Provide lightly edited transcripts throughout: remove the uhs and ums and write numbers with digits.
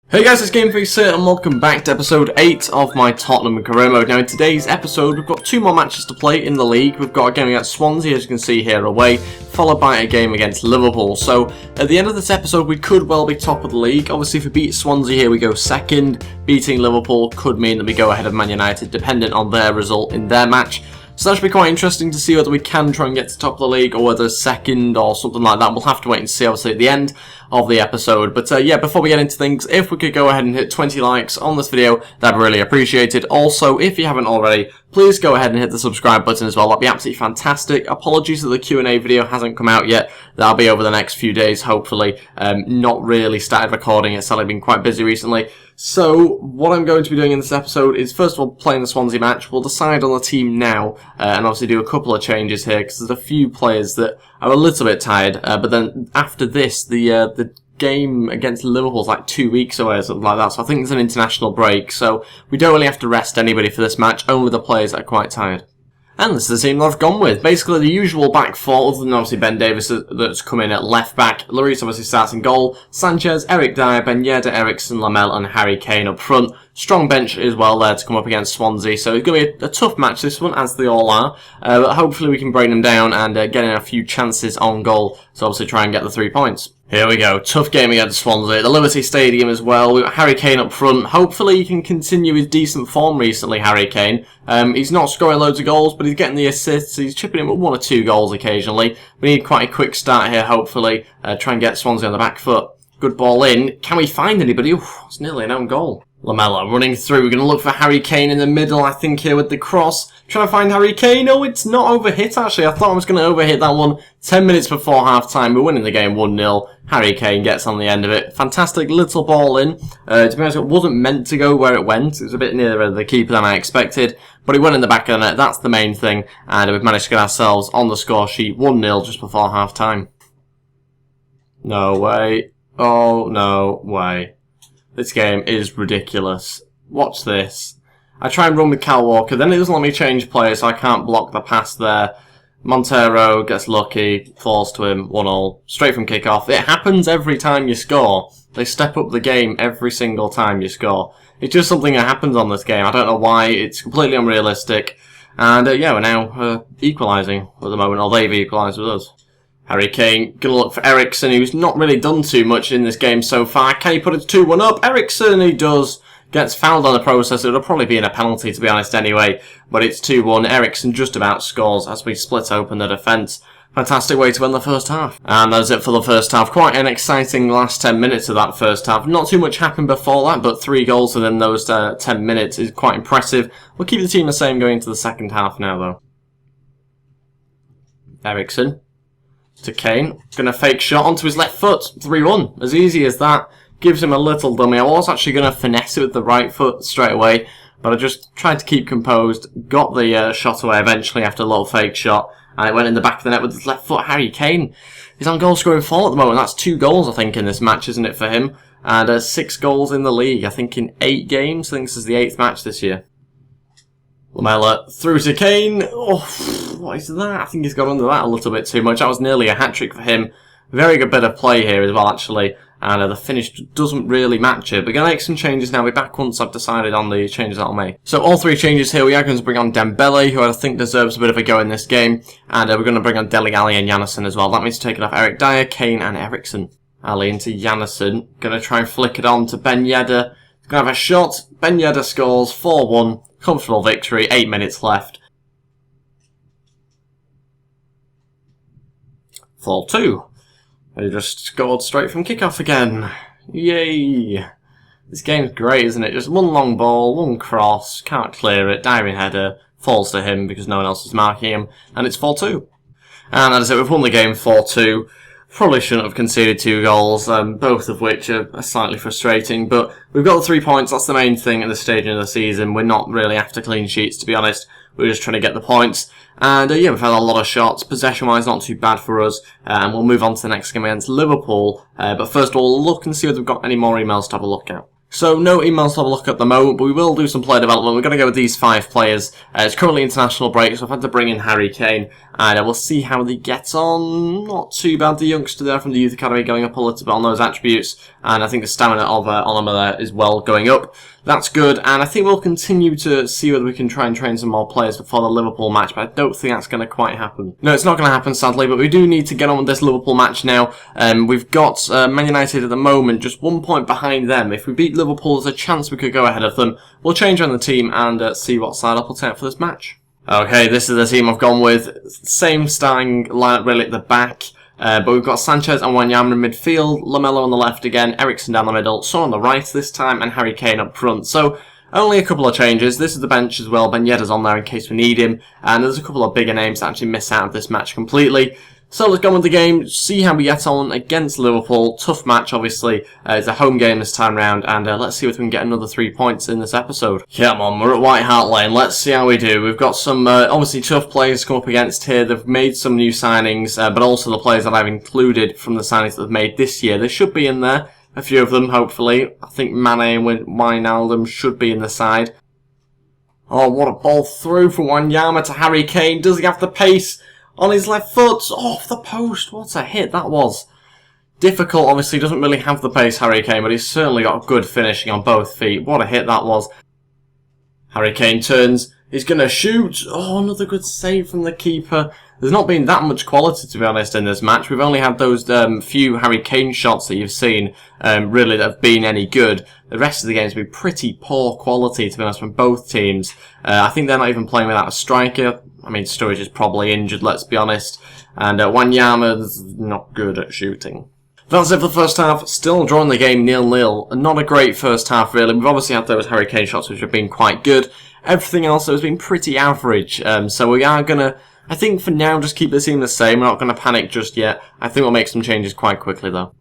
Hey guys, it's Ep8 here and welcome back to episode 8 of my Tottenham career mode. Now in today's episode we've got two more matches to play in the league. We've got a game against Swansea, as you can see here, away, followed by a game against Liverpool. So at the end of this episode we could well be top of the league. Obviously if we beat Swansea here we go second. Beating Liverpool could mean that we go ahead of Man United dependent on their result in their match. So that should be quite interesting to see whether we can try and get to top of the league or whether second or something like that. We'll have to wait and see, obviously, at the end of the episode. But yeah, before we get into things, if we could go ahead and hit 20 likes on this video, that'd be really appreciated. Also, if you haven't already, please go ahead and hit the subscribe button as well. That'd be absolutely fantastic. Apologies that the Q&A video hasn't come out yet. That'll be over the next few days, hopefully. Not really started recording. It's only been quite busy recently. So, what I'm going to be doing in this episode is, first of all, playing the Swansea match. We'll decide on the team now, and obviously do a couple of changes here, because there's a few players that are a little bit tired, but then after this, the game against Liverpool is like 2 weeks away or something like that, so I think there's an international break, so we don't really have to rest anybody for this match, only the players that are quite tired. And this is the team that I've gone with. Basically the usual back four, other than obviously Ben Davies that's come in at left back. Lloris obviously starts in goal. Sanchez, Eric Dyer, Ben Yedder, Eriksen, Lamela and Harry Kane up front. Strong bench as well there to come up against Swansea. So it's going to be a tough match this one, as they all are. But hopefully we can bring them down and get in a few chances on goal. So obviously try and get the 3 points. Here we go, tough game against Swansea, the Liberty Stadium as well. We've got Harry Kane up front. Hopefully he can continue his decent form recently, Harry Kane. He's not scoring loads of goals, but he's getting the assists. He's chipping in with 1 or 2 goals occasionally. We need quite a quick start here, hopefully. Try and get Swansea on the back foot. Good ball in. Can we find anybody? Oof, it's nearly an own goal. Lamela running through. We're going to look for Harry Kane in the middle, I think, here with the cross. Trying to find Harry Kane. Oh, it's not overhit, actually. I thought I was going to overhit that one 10 minutes before half-time. We're winning the game 1-0. Harry Kane gets on the end of it. Fantastic little ball in. To be honest, it wasn't meant to go where it went. It was a bit nearer the keeper than I expected. But it went in the back of the net. That's the main thing. And we've managed to get ourselves on the score sheet 1-0 just before half-time. No way. Oh, no way. This game is ridiculous. Watch this. I try and run with Cal Walker, then it doesn't let me change players, so I can't block the pass there. Montero gets lucky, falls to him, 1-1, straight from kick-off. It happens every time you score. They step up the game every single time you score. It's just something that happens on this game. I don't know why. It's completely unrealistic. And yeah, we're now equalising at the moment, or they've equalised with us. Harry Kane gonna look for Eriksen, who's not really done too much in this game so far. Can he put it 2-1 up? Eriksen, he does. Gets fouled on the process. It would probably be in a penalty, to be honest, anyway. But it's 2-1. Eriksen just about scores as we split open the defence. Fantastic way to end the first half. And that's it for the first half. Quite an exciting last 10 minutes of that first half. Not too much happened before that, but 3 goals within those 10 minutes is quite impressive. We'll keep the team the same going into the second half now, though. Eriksen to Kane. Gonna fake shot onto his left foot. 3-1. As easy as that. Gives him a little dummy. I was actually gonna finesse it with the right foot straight away, but I just tried to keep composed. Got the shot away eventually after a little fake shot, and it went in the back of the net with his left foot. Harry Kane is on goal scoring form at the moment. That's 2 goals, I think, in this match, isn't it, for him? And 6 goals in the league, I think, in 8 games. I think this is the 8th match this year. Lamela through to Kane. Oh, what is that? I think he's got under that a little bit too much. That was nearly a hat-trick for him. Very good bit of play here as well, actually. And the finish doesn't really match it. We're going to make some changes now. We'll be back once I've decided on the changes that I'll make. So all 3 changes here. We are going to bring on Dembele, who I think deserves a bit of a go in this game. And we're going to bring on Dele Alli and Janssen as well. That means taking off Eric Dyer, Kane and Eriksen. Ali into Janssen. Going to try and flick it on to Ben Yedder. He's going to have a shot. Ben Yedder scores 4-1. Comfortable victory, 8 minutes left. 4-2. He just scored straight from kickoff again. Yay! This game's great, isn't it? Just one long ball, one cross, can't clear it, diving header, falls to him because no one else is marking him, and it's 4-2. And as I said, we've won the game 4-2. Probably shouldn't have conceded 2 goals, both of which are slightly frustrating, but we've got the 3 points. That's the main thing at this stage of the season. We're not really after clean sheets, to be honest. We're just trying to get the points. And yeah, we've had a lot of shots. Possession-wise, not too bad for us. And we'll move on to the next game against Liverpool. But first of all, look and see whether we've got any more emails to have a look at. So no emails to have a look at the moment, but we will do some player development. We're going to go with these 5 players. It's currently international break, so I've had to bring in Harry Kane, and we'll see how they get on. Not too bad, the youngster there from the youth academy going up a little bit on those attributes, and I think the stamina of Onoma there is well going up. That's good, and I think we'll continue to see whether we can try and train some more players before the Liverpool match, but I don't think that's going to quite happen. No, it's not going to happen, sadly, but we do need to get on with this Liverpool match now. We've got Man United at the moment just 1 point behind them. If we beat Liverpool, there's a chance we could go ahead of them. We'll change around the team and see what side I'll put out for this match. Okay, this is the team I've gone with. Same starting lineup really at the back. But we've got Sanchez and Wanyama in midfield, Lamela on the left again, Eriksen down the middle, Son on the right this time, and Harry Kane up front. So, only a couple of changes. This is the bench as well. Ben Yedder's on there in case we need him. And there's a couple of bigger names that actually miss out of this match completely. So let's go on with the game, see how we get on against Liverpool. Tough match, obviously. It's a home game this time round, and let's see if we can get another 3 points in this episode. Come on, we're at White Hart Lane. Let's see how we do. We've got some obviously tough players to come up against here. They've made some new signings, but also the players that I've included from the signings that they've made this year. They should be in there, a few of them, hopefully. I think Mane and Wijnaldum should be in the side. Oh, what a ball through from Wanyama to Harry Kane. Does he have the pace? On his left foot, off the post. What a hit that was. Difficult, obviously, doesn't really have the pace, Harry Kane, but he's certainly got good finishing on both feet. What a hit that was. Harry Kane turns. He's going to shoot. Oh, another good save from the keeper. There's not been that much quality, to be honest, in this match. We've only had those few Harry Kane shots that you've seen, really, that have been any good. The rest of the game's been pretty poor quality, to be honest, from both teams. I think they're not even playing without a striker. I mean, Sturridge is probably injured, let's be honest. And Wanyama's not good at shooting. That's it for the first half. Still drawing the game 0-0. Not a great first half, really. We've obviously had those Harry Kane shots, which have been quite good. Everything else has been pretty average. So we are going to, I think for now, just keep the team the same. We're not going to panic just yet. I think we'll make some changes quite quickly, though.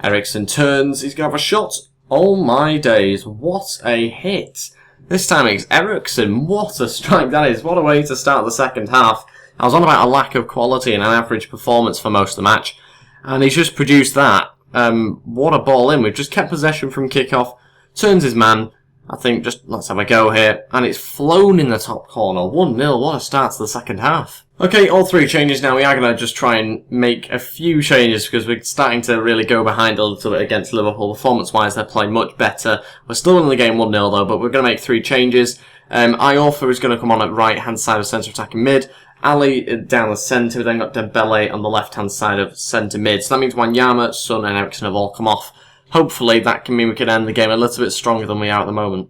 Eriksen turns. He's going to have a shot. Oh my days. What a hit. This time it's Eriksen. What a strike that is. What a way to start the second half. I was on about a lack of quality and an average performance for most of the match. And he's just produced that. What a ball in. We've just kept possession from kickoff. Turns his man. I think just let's have a go here. And it's flown in the top corner. 1-0. What a start to the second half. Okay, all 3 changes now. We are going to just try and make a few changes because we're starting to really go behind a little bit against Liverpool. Performance-wise, they're playing much better. We're still winning the game 1-0 though, but we're going to make 3 changes. Iorfa is going to come on at right-hand side of centre attacking mid. Ali down the centre. We've then got Dembele on the left-hand side of centre mid. So that means Wanyama, Son and Eriksen have all come off. Hopefully that can mean we can end the game a little bit stronger than we are at the moment.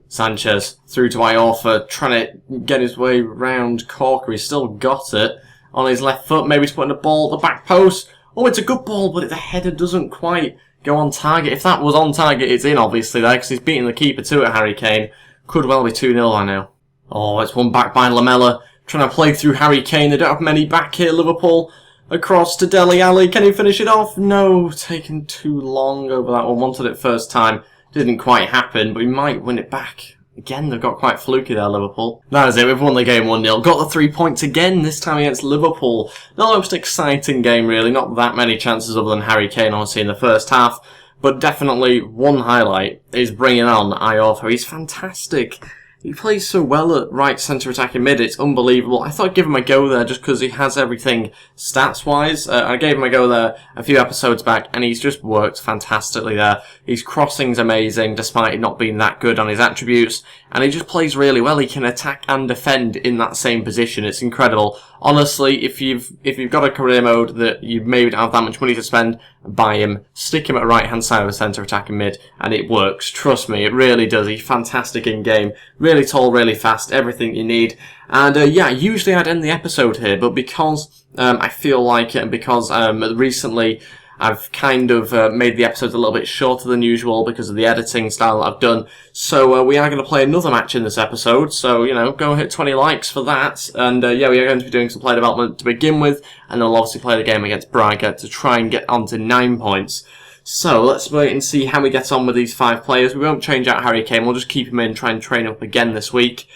Sanchez through to Iorfa, trying to get his way round Corker. He's still got it on his left foot. Maybe he's putting the ball at the back post. Oh, it's a good ball, but the header doesn't quite go on target. If that was on target, it's in, obviously, there, because he's beating the keeper to it, Harry Kane. Could well be 2-0 by now. Oh, it's one back by Lamela. Trying to play through Harry Kane. They don't have many back here, Liverpool. Across to Dele Alli. Can he finish it off? No, taking too long over that one. Wanted it first time. Didn't quite happen, but we might win it back. Again, they've got quite fluky there, Liverpool. That is it, we've won the game 1-0. Got the 3 points again, this time against Liverpool. Not the most exciting game, really. Not that many chances other than Harry Kane, honestly, in the first half. But definitely one highlight is bringing on Iorfa. He's fantastic. He plays so well at right centre attacking mid, it's unbelievable. I thought I'd give him a go there just because he has everything stats-wise. I gave him a go there a few episodes back and he's just worked fantastically there. His crossing's amazing despite it not being that good on his attributes. And he just plays really well. He can attack and defend in that same position. It's incredible. Honestly, if you've got a career mode that you maybe don't have that much money to spend, buy him, stick him at right hand side of the centre attacking mid, and it works. Trust me, it really does. He's fantastic in game. Really tall, really fast, everything you need. And yeah, usually I'd end the episode here, but because I feel like it, and because recently I've kind of made the episodes a little bit shorter than usual because of the editing style that I've done. So we are going to play another match in this episode. So, you know, go hit 20 likes for that. And yeah, we are going to be doing some player development to begin with. And then we'll obviously play the game against Braga to try and get onto 9 points. So let's wait and see how we get on with these 5 players. We won't change out Harry Kane. We'll just keep him in, try and train up again this week.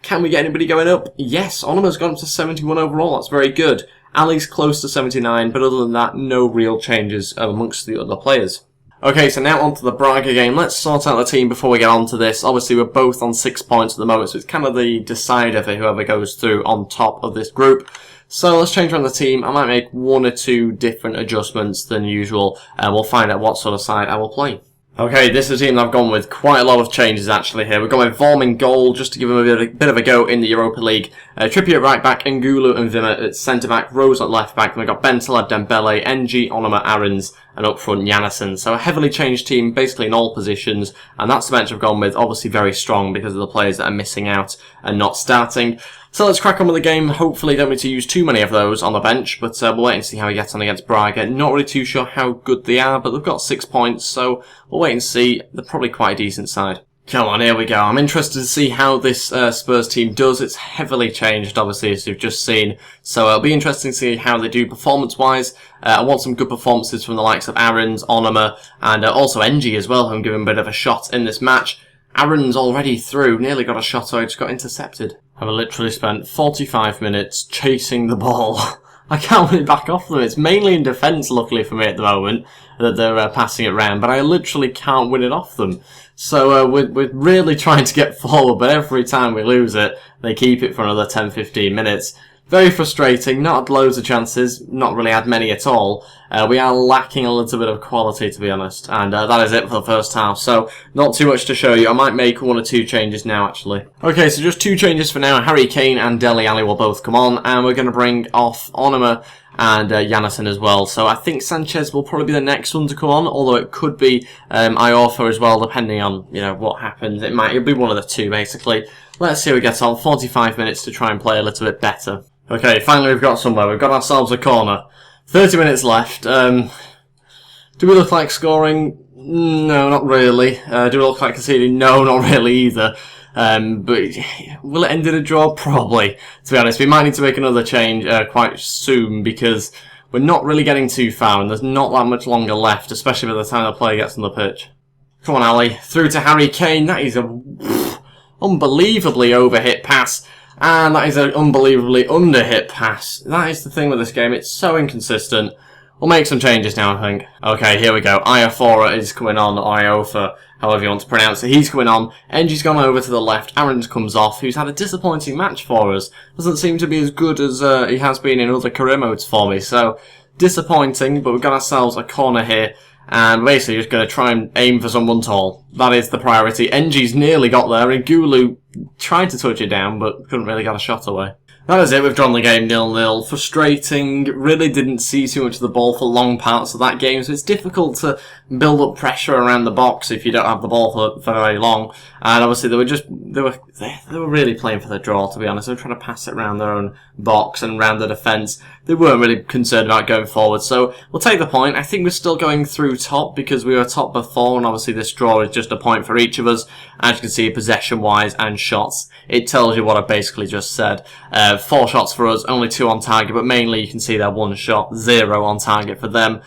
Can we get anybody going up? Yes, Onoma's gone up to 71 overall. That's very good. Ali's close to 79, but other than that, no real changes amongst the other players. Okay, so now on to the Braga game. Let's sort out the team before we get on to this. Obviously, we're both on 6 points at the moment, so it's kind of the decider for whoever goes through on top of this group. So let's change around the team. I might make 1 or 2 different adjustments than usual, and we'll find out what sort of side I will play. Okay, this is a team that I've gone with quite a lot of changes actually here. We're going with Vorm in goal, just to give him a bit of a go in the Europa League. Trippier at right back, Ngulu and Wimmer at centre back, Rose at left back. Then we've got Bentaleb, Dembele, NG, Onoma, Aarons, and up front Janssen. So a heavily changed team, basically in all positions, and that's the bench I've gone with. Obviously very strong because of the players that are missing out and not starting. So let's crack on with the game. Hopefully don't need to use too many of those on the bench, but we'll wait and see how he gets on against Braga. Not really too sure how good they are, but they've got 6 points, so we'll wait and see. They're probably quite a decent side. Come on, here we go. I'm interested to see how this Spurs team does. It's heavily changed, obviously, as you've just seen. So it'll be interesting to see how they do performance-wise. I want some good performances from the likes of Aarons, Onoma, and also NG as well, who I'm giving a bit of a shot in this match. Aarons already through, nearly got a shot, so I just got intercepted. I've literally spent 45 minutes chasing the ball. I can't win it back off them. It's mainly in defence, luckily for me at the moment, that they're passing it round, but I literally can't win it off them. So we're really trying to get forward, but every time we lose it, they keep it for another 10-15 minutes. Very frustrating, not had loads of chances, not really had many at all. We are lacking a little bit of quality, to be honest, and that is it for the first half, so not too much to show you. I might make 1 or 2 changes now, actually. Okay, so just 2 changes for now. Harry Kane and Dele Alli will both come on, and we're going to bring off Onoma and Janssen as well. So I think Sanchez will probably be the next one to come on, although it could be Iorfa as well, depending on what happens. It'll be one of the 2, basically. Let's see how we get on. 45 minutes to try and play a little bit better. Okay, finally we've got somewhere. We've got ourselves a corner. 30 minutes left. Do we look like scoring? No, not really. Do we look like conceding? No, not really either. But will it end in a draw? Probably. To be honest, we might need to make another change quite soon because we're not really getting too far and there's not that much longer left, especially by the time the player gets on the pitch. Come on, Ali. Through to Harry Kane. That is a unbelievably overhit pass. And that is an unbelievably underhit pass. That is the thing with this game. It's so inconsistent. We'll make some changes now, I think. Okay, here we go. Iorfa is coming on, or Iorfa, however you want to pronounce it. He's coming on. NG's gone over to the left. Aarons comes off, who's had a disappointing match for us. Doesn't seem to be as good as he has been in other career modes for me. So, disappointing, but we've got ourselves a corner here. And basically just going to try and aim for someone tall. That is the priority. NG's nearly got there, and Gulu tried to touch it down, but couldn't really get a shot away. That is it, we've drawn the game 0-0. Frustrating, really didn't see too much of the ball for long parts of that game, so it's difficult to build up pressure around the box if you don't have the ball for very long. And obviously they were really playing for the draw, to be honest. They were trying to pass it around their own box and around the defence. They weren't really concerned about going forward, so we'll take the point. I think we're still going through top because we were top before, and obviously this draw is just a point for each of us. As you can see, possession-wise and shots, it tells you what I basically just said. 4 shots for us, only 2 on target, but mainly you can see that 1 shot, 0 on target for them,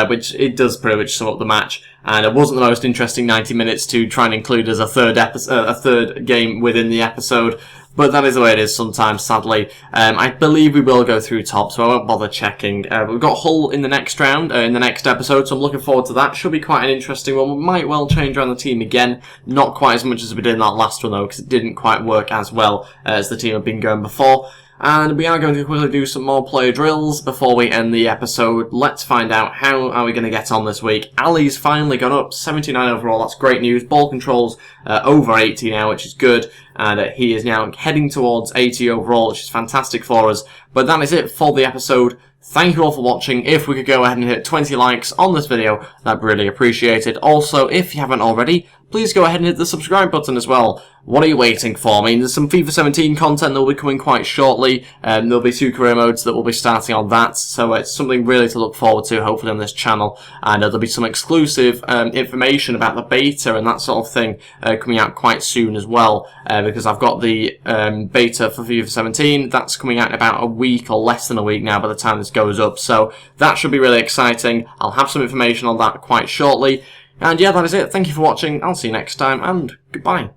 which it does pretty much sum up the match. And it wasn't the most interesting 90 minutes to try and include as a third game within the episode. But that is the way it is sometimes, sadly. I believe we will go through top, so I won't bother checking. We've got Hull in the next round, in the next episode, so I'm looking forward to that. Should be quite an interesting one. We might well change around the team again. Not quite as much as we did in that last one, though, because it didn't quite work as well as the team had been going before. And we are going to quickly do some more player drills before we end the episode. Let's find out how are we going to get on this week. Ali's finally gone up, 79 overall, that's great news. Ball controls over 80 now, which is good. And he is now heading towards 80 overall, which is fantastic for us. But that is it for the episode. Thank you all for watching. If we could go ahead and hit 20 likes on this video, that'd be really appreciated. Also, if you haven't already, please go ahead and hit the subscribe button as well. What are you waiting for? I mean, there's some FIFA 17 content that will be coming quite shortly. There'll be 2 career modes that will be starting on that, so it's something really to look forward to, hopefully, on this channel. And there'll be some exclusive information about the beta and that sort of thing coming out quite soon as well, because I've got the beta for FIFA 17. That's coming out in about a week or less than a week now by the time this goes up, so that should be really exciting. I'll have some information on that quite shortly. And yeah, that is it. Thank you for watching. I'll see you next time, and goodbye.